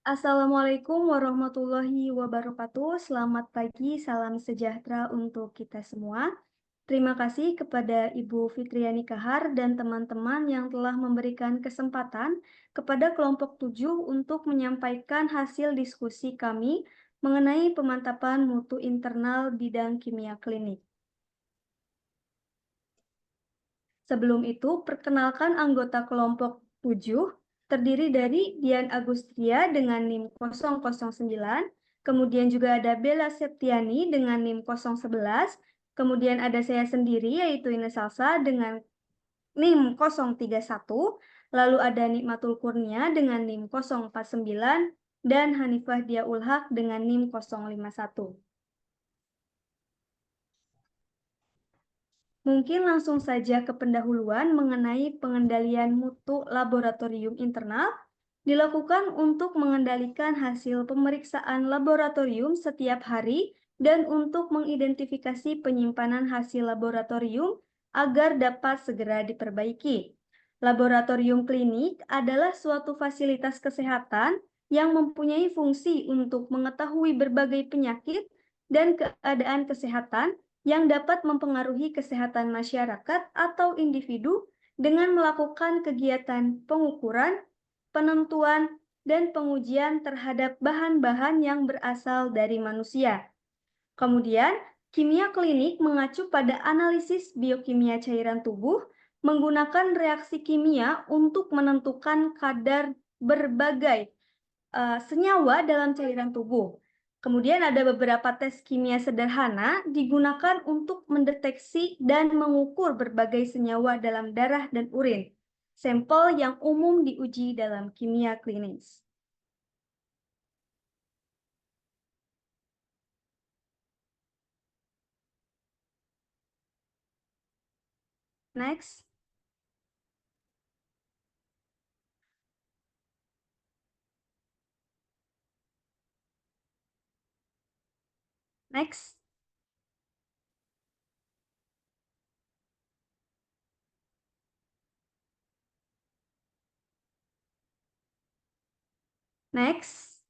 Assalamualaikum warahmatullahi wabarakatuh. Selamat pagi, salam sejahtera untuk kita semua. Terima kasih kepada Ibu Fitriani Kahar dan teman-teman yang telah memberikan kesempatan kepada kelompok 7 untuk menyampaikan hasil diskusi kami mengenai pemantapan mutu internal bidang kimia klinik. Sebelum itu, perkenalkan anggota kelompok 7 terdiri dari Dian Agustria dengan NIM 009, kemudian juga ada Bella Septiani dengan NIM 011, kemudian ada saya sendiri yaitu Ines Salsa dengan NIM 031, lalu ada Nikmatul Kurnia dengan NIM 049, dan Hanifah Dia Ulhaq dengan NIM 051. Mungkin langsung saja ke pendahuluan mengenai pengendalian mutu laboratorium internal dilakukan untuk mengendalikan hasil pemeriksaan laboratorium setiap hari dan untuk mengidentifikasi penyimpanan hasil laboratorium agar dapat segera diperbaiki. Laboratorium klinik adalah suatu fasilitas kesehatan yang mempunyai fungsi untuk mengetahui berbagai penyakit dan keadaan kesehatan yang dapat mempengaruhi kesehatan masyarakat atau individu dengan melakukan kegiatan pengukuran, penentuan, dan pengujian terhadap bahan-bahan yang berasal dari manusia. Kemudian, kimia klinik mengacu pada analisis biokimia cairan tubuh menggunakan reaksi kimia untuk menentukan kadar berbagai senyawa dalam cairan tubuh. Kemudian ada beberapa tes kimia sederhana digunakan untuk mendeteksi dan mengukur berbagai senyawa dalam darah dan urin, sampel yang umum diuji dalam kimia klinis. Next. Next. Next.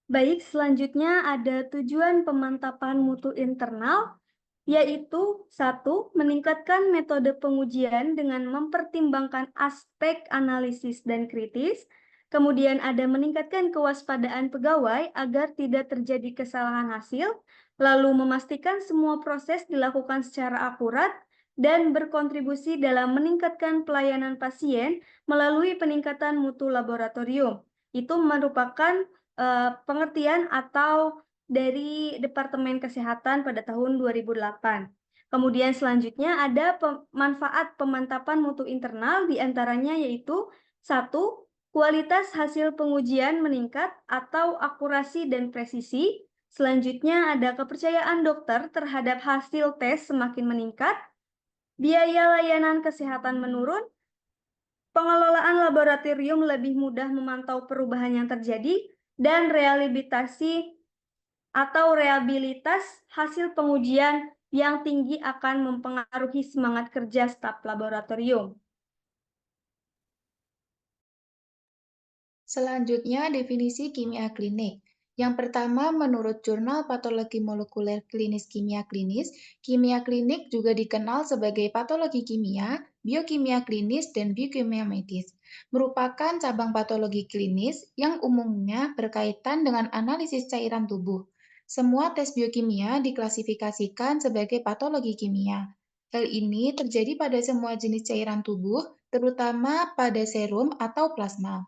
Baik, selanjutnya ada tujuan pemantapan mutu internal, yaitu satu, meningkatkan metode pengujian dengan mempertimbangkan aspek analisis dan kritis. Kemudian ada meningkatkan kewaspadaan pegawai agar tidak terjadi kesalahan hasil, lalu memastikan semua proses dilakukan secara akurat dan berkontribusi dalam meningkatkan pelayanan pasien melalui peningkatan mutu laboratorium. Itu merupakan pengertian atau dari Departemen Kesehatan pada tahun 2008. Kemudian selanjutnya ada manfaat pemantapan mutu internal diantaranya yaitu satu, kualitas hasil pengujian meningkat atau akurasi dan presisi. Selanjutnya ada kepercayaan dokter terhadap hasil tes semakin meningkat, biaya layanan kesehatan menurun, pengelolaan laboratorium lebih mudah memantau perubahan yang terjadi, dan rehabilitas hasil pengujian yang tinggi akan mempengaruhi semangat kerja staf laboratorium. Selanjutnya, definisi kimia klinik. Yang pertama, menurut Jurnal Patologi Molekuler Klinis kimia klinik juga dikenal sebagai patologi kimia, biokimia klinis, dan biokimia medis. Merupakan cabang patologi klinis yang umumnya berkaitan dengan analisis cairan tubuh. Semua tes biokimia diklasifikasikan sebagai patologi kimia. Hal ini terjadi pada semua jenis cairan tubuh, terutama pada serum atau plasma.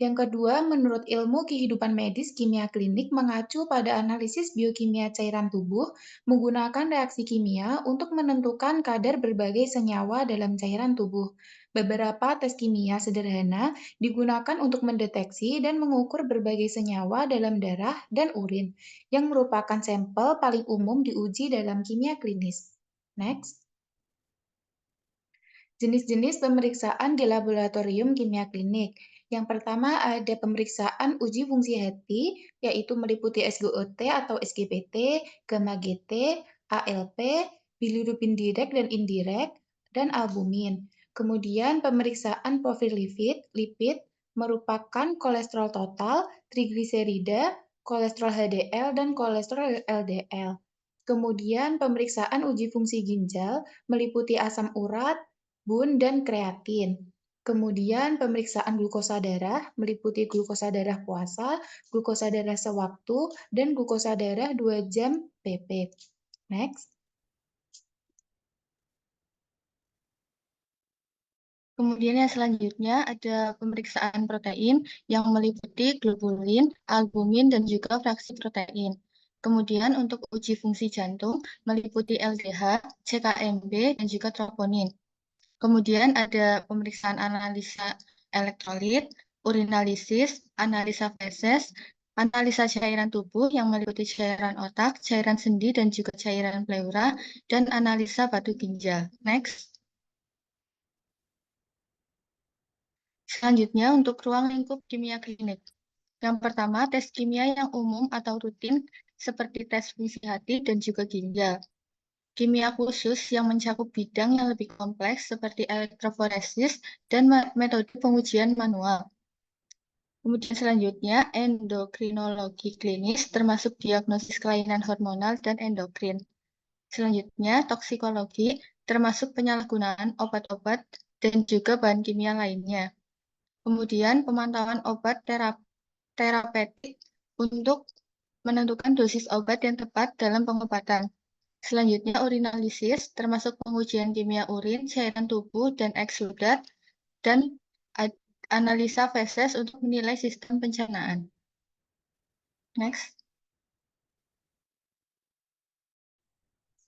Yang kedua, menurut ilmu kehidupan medis, kimia klinik mengacu pada analisis biokimia cairan tubuh menggunakan reaksi kimia untuk menentukan kadar berbagai senyawa dalam cairan tubuh. Beberapa tes kimia sederhana digunakan untuk mendeteksi dan mengukur berbagai senyawa dalam darah dan urin, yang merupakan sampel paling umum diuji dalam kimia klinis. Next. Jenis-jenis pemeriksaan di laboratorium kimia klinik. Yang pertama ada pemeriksaan uji fungsi hati, yaitu meliputi SGOT atau SGPT, gamma GT, ALP, bilirubin direct dan indirect, dan albumin. Kemudian pemeriksaan profil lipid merupakan kolesterol total, trigliserida, kolesterol HDL, dan kolesterol LDL. Kemudian pemeriksaan uji fungsi ginjal meliputi asam urat, bun, dan kreatin. Kemudian pemeriksaan glukosa darah meliputi glukosa darah puasa, glukosa darah sewaktu, dan glukosa darah 2 jam PP. Next. Kemudian yang selanjutnya ada pemeriksaan protein yang meliputi globulin, albumin, dan juga fraksi protein. Kemudian untuk uji fungsi jantung meliputi LDH, CKMB, dan juga troponin. Kemudian ada pemeriksaan analisa elektrolit, urinalisis, analisa feses, analisa cairan tubuh yang meliputi cairan otak, cairan sendi, dan juga cairan pleura, dan analisa batu ginjal. Next. Selanjutnya untuk ruang lingkup kimia klinik. Yang pertama, tes kimia yang umum atau rutin seperti tes fungsi hati dan juga ginjal. Kimia khusus yang mencakup bidang yang lebih kompleks seperti elektroforesis dan metode pengujian manual. Kemudian selanjutnya, endokrinologi klinis termasuk diagnosis kelainan hormonal dan endokrin. Selanjutnya, toksikologi termasuk penyalahgunaan obat-obat dan juga bahan kimia lainnya. Kemudian pemantauan obat terapeutik untuk menentukan dosis obat yang tepat dalam pengobatan. Selanjutnya urinalisis termasuk pengujian kimia urin, cairan tubuh, dan eksudat, dan analisa feses untuk menilai sistem pencernaan. Next.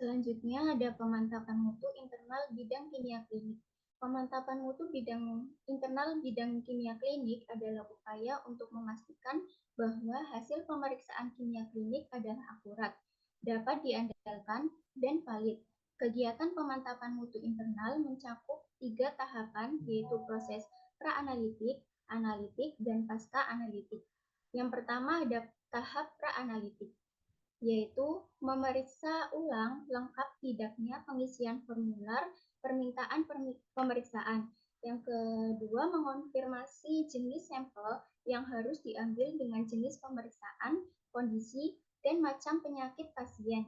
Selanjutnya ada pemantapan mutu internal bidang kimia klinik. Pemantapan mutu internal bidang kimia klinik adalah upaya untuk memastikan bahwa hasil pemeriksaan kimia klinik adalah akurat, dapat diandalkan, dan valid. Kegiatan pemantapan mutu internal mencakup 3 tahapan, yaitu proses pra-analitik, analitik, dan pasca-analitik. Yang pertama ada tahap pra-analitik, yaitu memeriksa ulang lengkap tidaknya pengisian formular permintaan pemeriksaan. Yang kedua, mengonfirmasi jenis sampel yang harus diambil dengan jenis pemeriksaan, kondisi, dan macam penyakit pasien.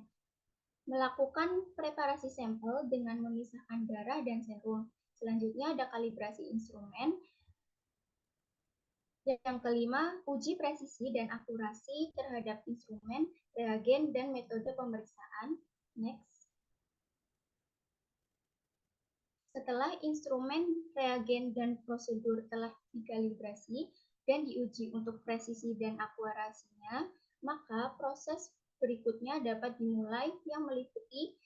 Melakukan preparasi sampel dengan memisahkan darah dan serum. Selanjutnya ada kalibrasi instrumen. Yang kelima, uji presisi dan akurasi terhadap instrumen, reagen, dan metode pemeriksaan. Next. Setelah instrumen, reagen, dan prosedur telah dikalibrasi dan diuji untuk presisi dan akurasinya, maka proses berikutnya dapat dimulai yang meliputi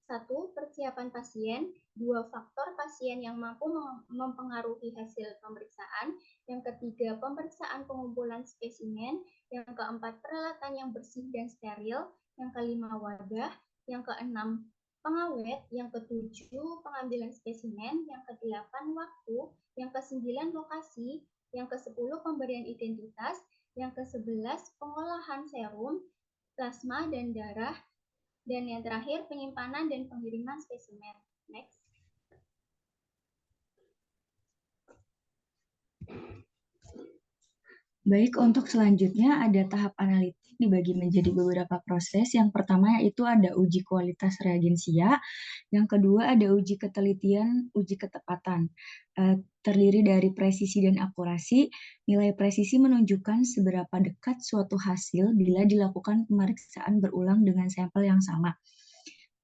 1. Persiapan pasien, 2. Faktor pasien yang mampu mempengaruhi hasil pemeriksaan, yang ketiga pemeriksaan pengumpulan spesimen, yang keempat peralatan yang bersih dan steril, yang kelima wadah, yang keenam pengawet, yang ketujuh pengambilan spesimen, yang kedelapan waktu, yang kesembilan lokasi, yang kesepuluh pemberian identitas, yang ke-11 pengolahan serum, plasma, dan darah, dan yang terakhir penyimpanan dan pengiriman spesimen. Next. Baik, untuk selanjutnya ada tahap analitik dibagi menjadi beberapa proses. Yang pertama yaitu ada uji kualitas reagensia, yang kedua ada uji ketelitian, uji ketepatan. Terdiri dari presisi dan akurasi. Nilai presisi menunjukkan seberapa dekat suatu hasil bila dilakukan pemeriksaan berulang dengan sampel yang sama.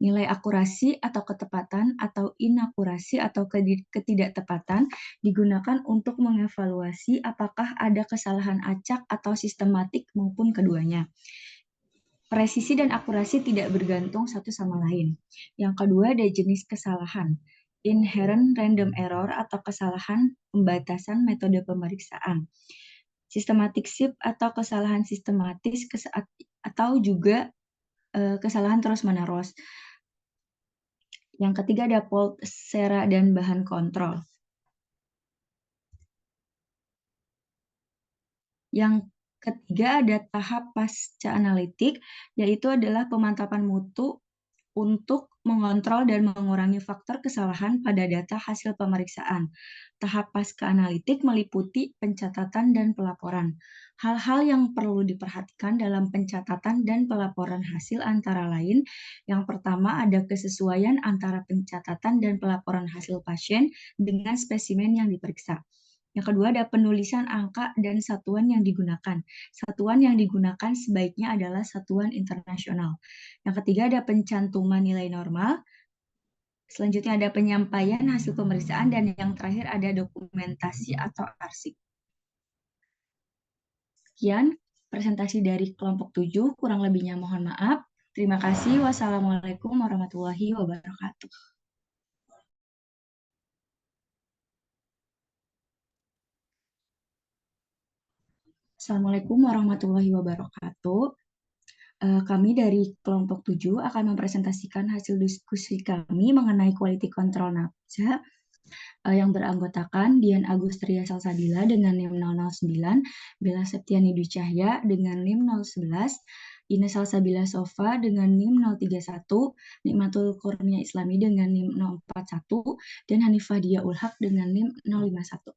Nilai akurasi atau ketepatan atau inakurasi atau ketidaktepatan digunakan untuk mengevaluasi apakah ada kesalahan acak atau sistematik maupun keduanya. Presisi dan akurasi tidak bergantung satu sama lain. Yang kedua ada jenis kesalahan. inherent random error atau kesalahan pembatasan metode pemeriksaan, systematic shift atau kesalahan sistematis atau juga kesalahan terus-menerus. Yang ketiga ada fault sera dan bahan kontrol. Yang ketiga ada tahap pasca analitik, yaitu adalah pemantapan mutu untuk mengontrol dan mengurangi faktor kesalahan pada data hasil pemeriksaan. Tahap pasca analitik meliputi pencatatan dan pelaporan. Hal-hal yang perlu diperhatikan dalam pencatatan dan pelaporan hasil antara lain, yang pertama ada kesesuaian antara pencatatan dan pelaporan hasil pasien dengan spesimen yang diperiksa. Yang kedua ada penulisan angka dan satuan yang digunakan. Satuan yang digunakan sebaiknya adalah satuan internasional. Yang ketiga ada pencantuman nilai normal. Selanjutnya ada penyampaian hasil pemeriksaan dan yang terakhir ada dokumentasi atau arsip. Sekian presentasi dari kelompok 7, kurang lebihnya mohon maaf. Terima kasih. Wassalamualaikum warahmatullahi wabarakatuh. Assalamualaikum warahmatullahi wabarakatuh. Kami dari kelompok 7 akan mempresentasikan hasil diskusi kami mengenai quality control NAPJA yang beranggotakan Dian Agustria Salsabila dengan NIM 009, Bella Septiani Dwi Cahya dengan NIM 011, Ines Salsabila Sofa dengan NIM 031, Nikmatul Kurnia Islami dengan NIM 041, dan Hanifah Dia Ulhaq dengan NIM 051.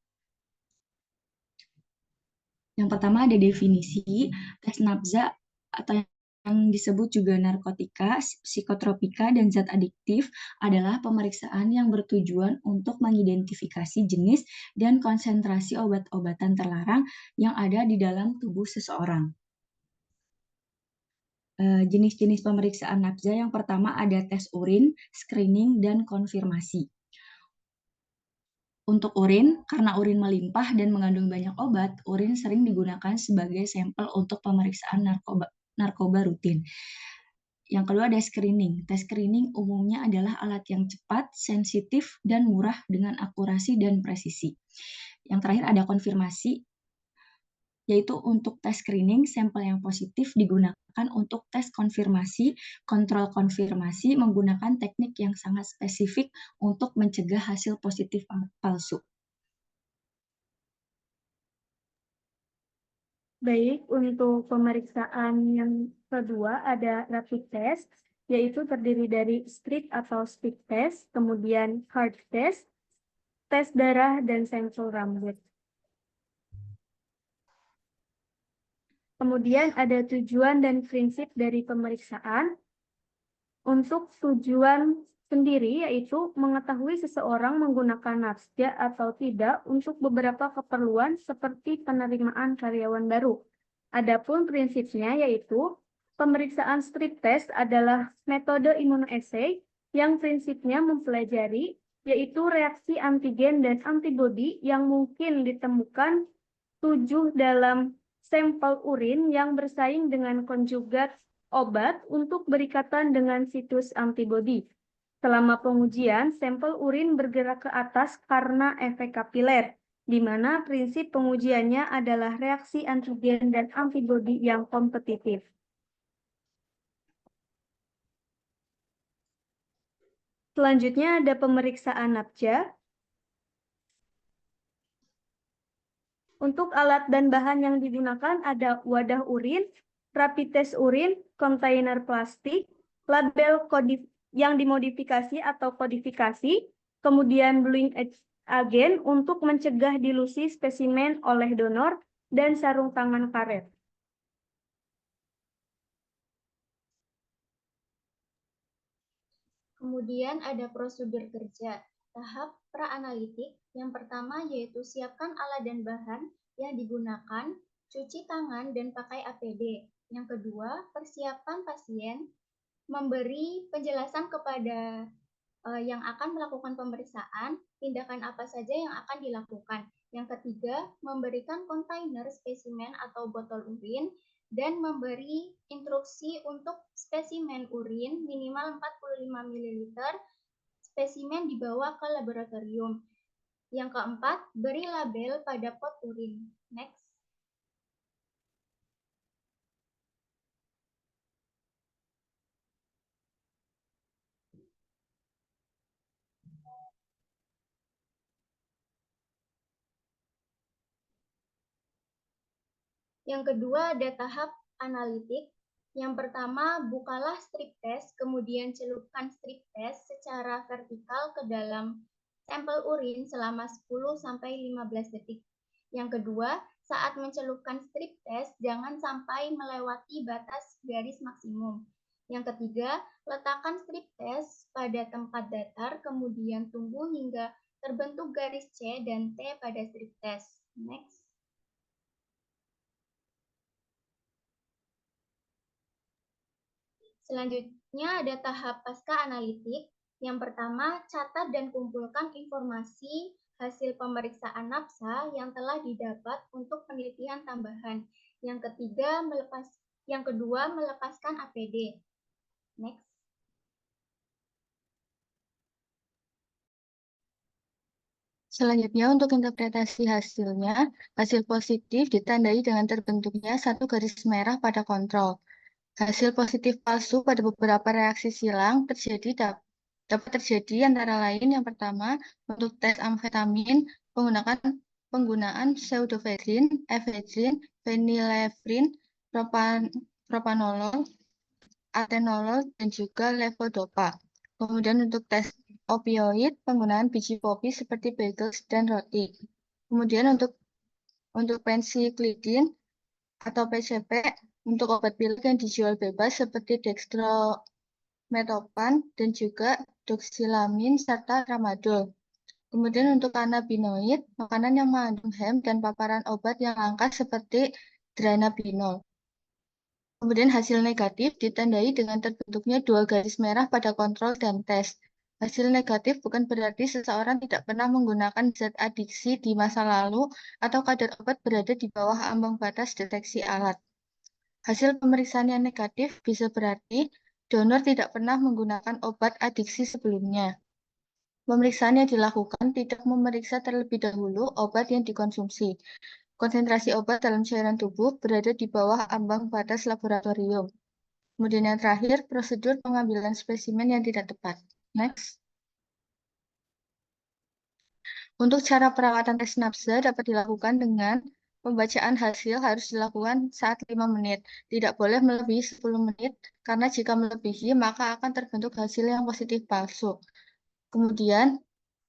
Yang pertama ada definisi tes NAPJA atau yang disebut juga narkotika, psikotropika, dan zat adiktif adalah pemeriksaan yang bertujuan untuk mengidentifikasi jenis dan konsentrasi obat-obatan terlarang yang ada di dalam tubuh seseorang. Jenis-jenis pemeriksaan NAPJA yang pertama ada tes urin, screening, dan konfirmasi. Untuk urin, karena urin melimpah dan mengandung banyak obat, urin sering digunakan sebagai sampel untuk pemeriksaan narkoba rutin. Yang kedua ada screening. Tes screening umumnya adalah alat yang cepat, sensitif, dan murah dengan akurasi dan presisi. Yang terakhir ada konfirmasi, yaitu untuk tes screening, sampel yang positif digunakan untuk tes konfirmasi, kontrol konfirmasi menggunakan teknik yang sangat spesifik untuk mencegah hasil positif palsu. Baik, untuk pemeriksaan yang kedua ada rapid test, yaitu terdiri dari street atau speed test, kemudian hard test, tes darah, dan sampel rambut. Kemudian ada tujuan dan prinsip dari pemeriksaan. Untuk tujuan sendiri yaitu mengetahui seseorang menggunakan NAPJA atau tidak untuk beberapa keperluan seperti penerimaan karyawan baru. Adapun prinsipnya yaitu pemeriksaan street test adalah metode immunoassay yang prinsipnya mempelajari yaitu reaksi antigen dan antibodi yang mungkin ditemukan 7 dalam sampel urin yang bersaing dengan konjugat obat untuk berikatan dengan situs antibodi. Selama pengujian, sampel urin bergerak ke atas karena efek kapiler, di mana prinsip pengujiannya adalah reaksi antigen dan antibodi yang kompetitif. Selanjutnya ada pemeriksaan NAPJA. Untuk alat dan bahan yang digunakan ada wadah urin, rapid test urin, kontainer plastik, label yang dimodifikasi atau kodifikasi, kemudian bluing agen untuk mencegah dilusi spesimen oleh donor, dan sarung tangan karet. Kemudian ada prosedur kerja. Tahap praanalitik yang pertama yaitu siapkan alat dan bahan yang digunakan, cuci tangan dan pakai APD. Yang kedua, persiapan pasien, memberi penjelasan kepada yang akan melakukan pemeriksaan, tindakan apa saja yang akan dilakukan. Yang ketiga, memberikan kontainer spesimen atau botol urin dan memberi instruksi untuk spesimen urin minimal 45 ml spesimen dibawa ke laboratorium. Yang keempat, beri label pada pot urin. Next. Yang kedua ada tahap analitik. Yang pertama, bukalah strip test, kemudian celupkan strip test secara vertikal ke dalam sampel urin selama 10-15 detik. Yang kedua, saat mencelupkan strip test, jangan sampai melewati batas garis maksimum. Yang ketiga, letakkan strip test pada tempat datar, kemudian tunggu hingga terbentuk garis C dan T pada strip test. Next. Selanjutnya ada tahap pasca analitik. Yang pertama, catat dan kumpulkan informasi hasil pemeriksaan NAPSA yang telah didapat untuk penelitian tambahan. Yang kedua, melepaskan APD. Next. Selanjutnya, untuk interpretasi hasilnya, hasil positif ditandai dengan terbentuknya satu garis merah pada kontrol. Hasil positif palsu pada beberapa reaksi silang dapat terjadi antara lain yang pertama, untuk tes amfetamin, penggunaan pseudoephedrine, ephedrine, phenylephrine, propanolol, atenolol, dan juga levodopa. Kemudian untuk tes opioid, penggunaan biji kopi seperti bagels dan roti. Kemudian untuk pensiklidin atau PCP, untuk obat pilek yang dijual bebas seperti dextromethorphan dan juga doxylamine serta tramadol. Kemudian untuk cannabinoid, makanan yang mengandung hemp dan paparan obat yang langka seperti dronabinol. Kemudian hasil negatif ditandai dengan terbentuknya dua garis merah pada kontrol dan tes. Hasil negatif bukan berarti seseorang tidak pernah menggunakan zat adiksi di masa lalu atau kadar obat berada di bawah ambang batas deteksi alat. Hasil pemeriksaan yang negatif bisa berarti donor tidak pernah menggunakan obat adiksi sebelumnya. Pemeriksaan yang dilakukan tidak memeriksa terlebih dahulu obat yang dikonsumsi. Konsentrasi obat dalam cairan tubuh berada di bawah ambang batas laboratorium. Kemudian yang terakhir, prosedur pengambilan spesimen yang tidak tepat. Next. Untuk cara perawatan tes nafsa dapat dilakukan dengan pembacaan hasil harus dilakukan saat 5 menit. Tidak boleh melebihi 10 menit, karena jika melebihi maka akan terbentuk hasil yang positif palsu. Kemudian,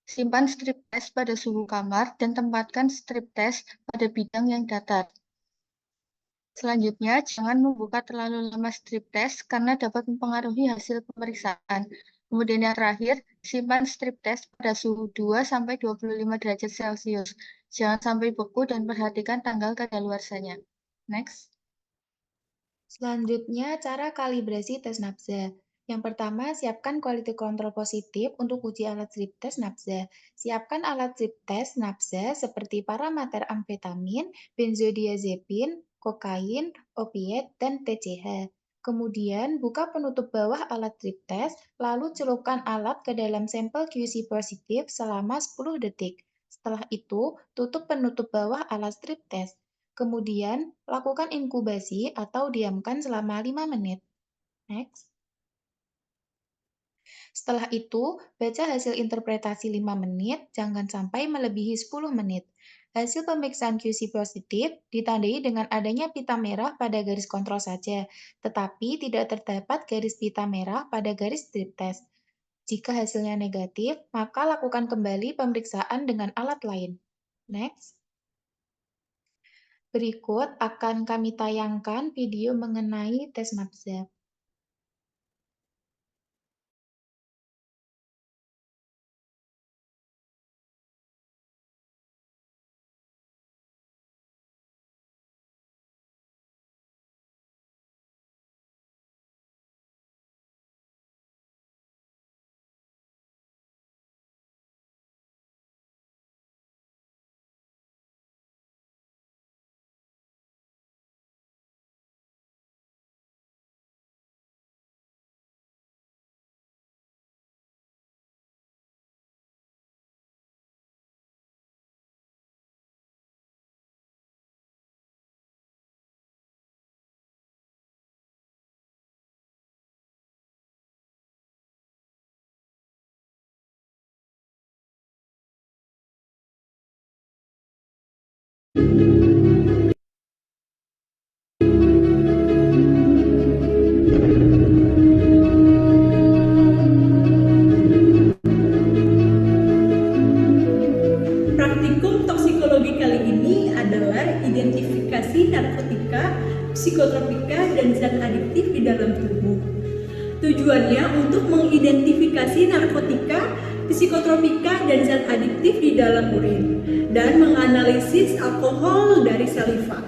simpan strip test pada suhu kamar dan tempatkan strip test pada bidang yang datar. Selanjutnya, jangan membuka terlalu lama strip test karena dapat mempengaruhi hasil pemeriksaan. Kemudian yang terakhir, simpan strip test pada suhu 2-25 derajat Celcius. Jangan sampai beku dan perhatikan tanggal kadaluarsanya. Next. Selanjutnya, cara kalibrasi tes nafsa. Yang pertama, siapkan quality control positif untuk uji alat strip test nafsa. Siapkan alat strip test nafsa seperti parameter amfetamin, benzodiazepin, kokain, opiat, dan TCH. Kemudian, buka penutup bawah alat strip test, lalu celupkan alat ke dalam sampel QC positif selama 10 detik. Setelah itu, tutup penutup bawah alat strip test. Kemudian, lakukan inkubasi atau diamkan selama 5 menit. Next. Setelah itu, baca hasil interpretasi 5 menit, jangan sampai melebihi 10 menit. Hasil pemeriksaan QC positif ditandai dengan adanya pita merah pada garis kontrol saja, tetapi tidak terdapat garis pita merah pada garis strip test. Jika hasilnya negatif, maka lakukan kembali pemeriksaan dengan alat lain. Next. Berikut akan kami tayangkan video mengenai tes nafsa. Praktikum toksikologi kali ini adalah identifikasi narkotika, psikotropika, dan zat adiktif di dalam tubuh. Tujuannya untuk mengidentifikasi narkotika, psikotropika, dan zat adiktif di dalam urin, dan menganalisis alkohol dari saliva.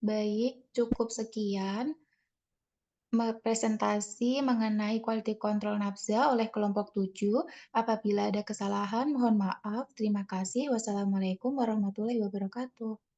Baik, cukup sekian presentasi mengenai quality control nafza oleh kelompok 7. Apabila ada kesalahan, mohon maaf. Terima kasih. Wassalamualaikum warahmatullahi wabarakatuh.